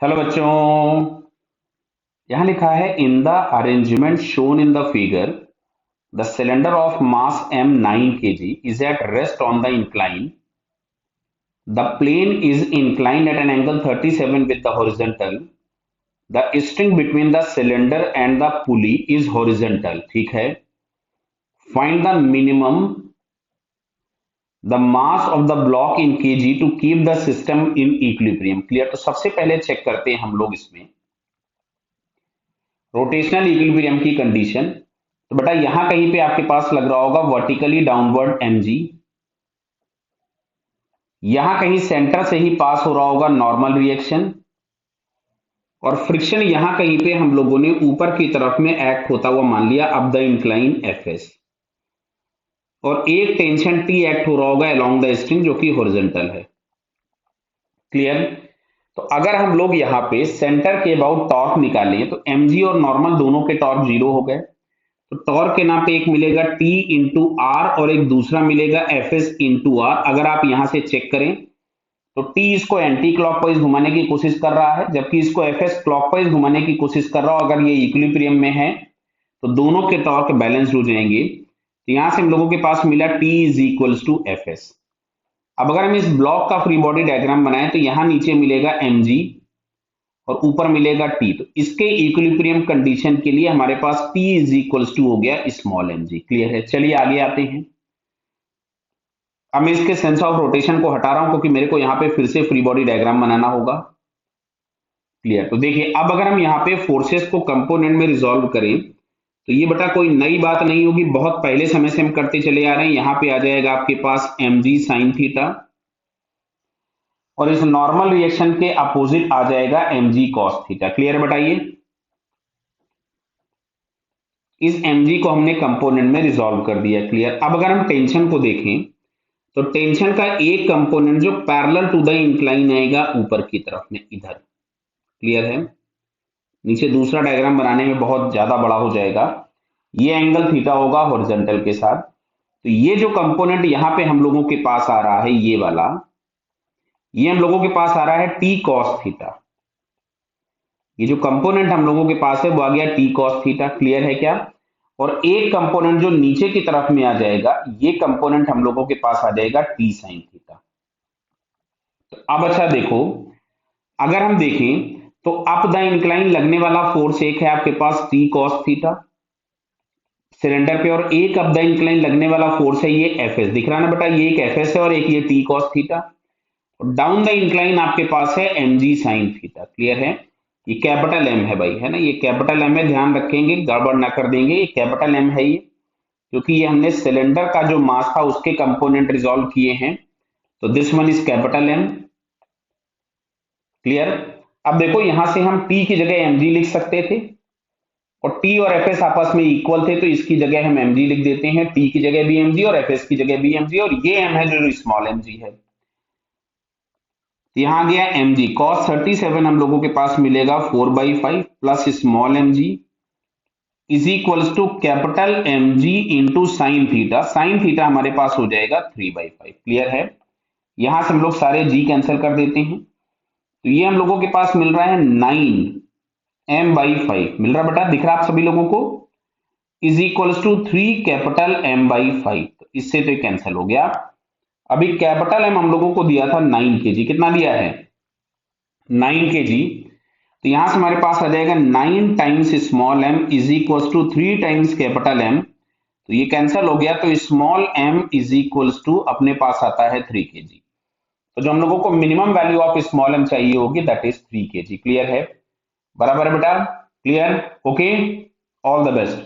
Hello बच्चों। यहां लिखा है in the arrangement shown in the figure the cylinder of mass m 9 kg is at rest on the incline. The plane is inclined at an angle 37 with the horizontal. The string between the cylinder and the pulley is horizontal. ठीक है। Find the minimum the mass of the block in kg to keep the system in equilibrium. Clear. तो सबसे पहले check करते हैं हम लोग इसमें रोटेशनल इक्विलिब्रियम की कंडीशन। तो बेटा यहां कहीं पे आपके पास लग रहा होगा वर्टिकली डाउनवर्ड mg, यहां कहीं सेंटर से ही पास हो रहा होगा नॉर्मल रिएक्शन, और फ्रिक्शन यहां कहीं पे हम लोगों ने ऊपर की तरफ में एक्ट होता हुआ मान लिया अप द इंक्लाइन fs, और एक टेंशन T एक्ट हो रहा होगा अलोंग द स्ट्रिंग जो कि हॉरिजॉन्टल है। क्लियर। तो अगर हम लोग यहाँ पे सेंटर के अबाउट टॉर्क निकालें तो mg और नॉर्मल दोनों के टॉर्क जीरो हो गए। तो टॉर्क के नाम पे एक मिलेगा T इंटू आर और एक दूसरा मिलेगा एफ एस इंटू आर। अगर आप यहां से चेक करें तो T इसको एंटी क्लॉकवाइज घुमाने की कोशिश कर रहा है जबकि इसको एफ एस क्लॉकवाइज घुमाने की कोशिश कर रहा हो। अगर ये इक्विलिब्रियम में है तो दोनों के टॉर्क बैलेंस्ड हो जाएंगे। तो यहां से हम लोगों के पास मिला T is equals to F S. अब अगर हम इस ब्लॉक का फ्री बॉडी डायग्राम बनाएं तो यहां नीचे मिलेगा mg और ऊपर मिलेगा T। तो इसके इक्विलिब्रियम कंडीशन के लिए हमारे पास T इज इक्वल्स टू हो गया स्मॉल mg। क्लियर है। चलिए आगे आते हैं। अब मैं इसके सेंस ऑफ रोटेशन को हटा रहा हूं क्योंकि मेरे को यहां पे फिर से फ्री बॉडी डायग्राम बनाना होगा। क्लियर। तो देखिए अब अगर हम यहाँ पे फोर्सेस को कंपोनेंट में रिजॉल्व करें तो ये बेटा कोई नई बात नहीं होगी, बहुत पहले समय से हम करते चले आ रहे हैं। यहाँ पे आ जाएगा आपके पास mg साइन थीटा और इस नॉर्मल रिएक्शन के अपोजिट आ जाएगा mg कॉस थीटा। क्लियर बताइए। इस mg को हमने कंपोनेंट में रिजॉल्व कर दिया। क्लियर। अब अगर हम टेंशन को देखें तो टेंशन का एक कंपोनेंट जो पैरेलल टू द इंक्लाइन आएगा ऊपर की तरफ में इधर। क्लियर है। नीचे दूसरा डायग्राम बनाने में बहुत ज्यादा बड़ा हो जाएगा। ये एंगल थीटा होगा हॉरिजॉन्टल के साथ। तो ये जो कंपोनेंट यहां पे हम लोगों के पास आ रहा है ये वाला, ये हम लोगों के पास आ रहा है टी कॉस थीटा। ये जो कंपोनेंट हम लोगों के पास है वो आ गया टी कॉस थीटा। क्लियर है क्या। और एक कंपोनेंट जो नीचे की तरफ में आ जाएगा ये कंपोनेंट हम लोगों के पास आ जाएगा टी साइन थीटा। तो अब अच्छा देखो, अगर हम देखें तो अप द इंक्लाइन लगने वाला फोर्स एक है आपके पास टी कॉस थीटा सिलेंडर पे, और एक अप द इंक्लाइन लगने वाला फोर्स है ये एफ एस। दिख रहा है ना बेटा, ये एक एफ एस है और एक ये T cos theta. Down the incline आपके पास है mg साइन थीटा। क्लियर है। ये कैपिटल M है भाई, है ना, ये कैपिटल M है, ध्यान रखेंगे गड़बड़ ना कर देंगे। ये कैपिटल M है ये, क्योंकि ये हमने सिलेंडर का जो मास था उसके कंपोनेंट रिजॉल्व किए हैं। तो this one is capital M। Clear. अब देखो यहां से हम T की जगह mg लिख सकते थे और T और Fs आपस में इक्वल थे तो इसकी जगह हम mg लिख देते हैं। T की जगह भी mg और Fs की जगह भी mg, और ये m है जो स्मॉल mg है। यहां गया mg cos 37 हम लोगों के पास मिलेगा 4/5 plus small mg is equals to capital mg into sine theta. Sine theta हमारे पास हो जाएगा 3/5। क्लियर है। यहां से हम लोग सारे g कैंसिल कर देते हैं तो ये हम लोगों के पास मिल रहा है 9m/5 मिल रहा बेटा, दिख रहा आप सभी लोगों को, is equals to 3 capital m/5। तो इससे तो कैंसिल हो गया। अभी कैपिटल M हम लोगों को दिया था 9 kg, कितना दिया है 9 kg। तो यहां से हमारे पास आ जाएगा 9 times small m is equals to 3 times capital M। तो ये कैंसिल हो गया तो small m is equals to अपने पास आता है 3 kg। तो जो हम लोगों को minimum value of small m चाहिए होगी दैट इज 3 kg। क्लियर है। बराबर है बेटा। Clear. Okay. All the best.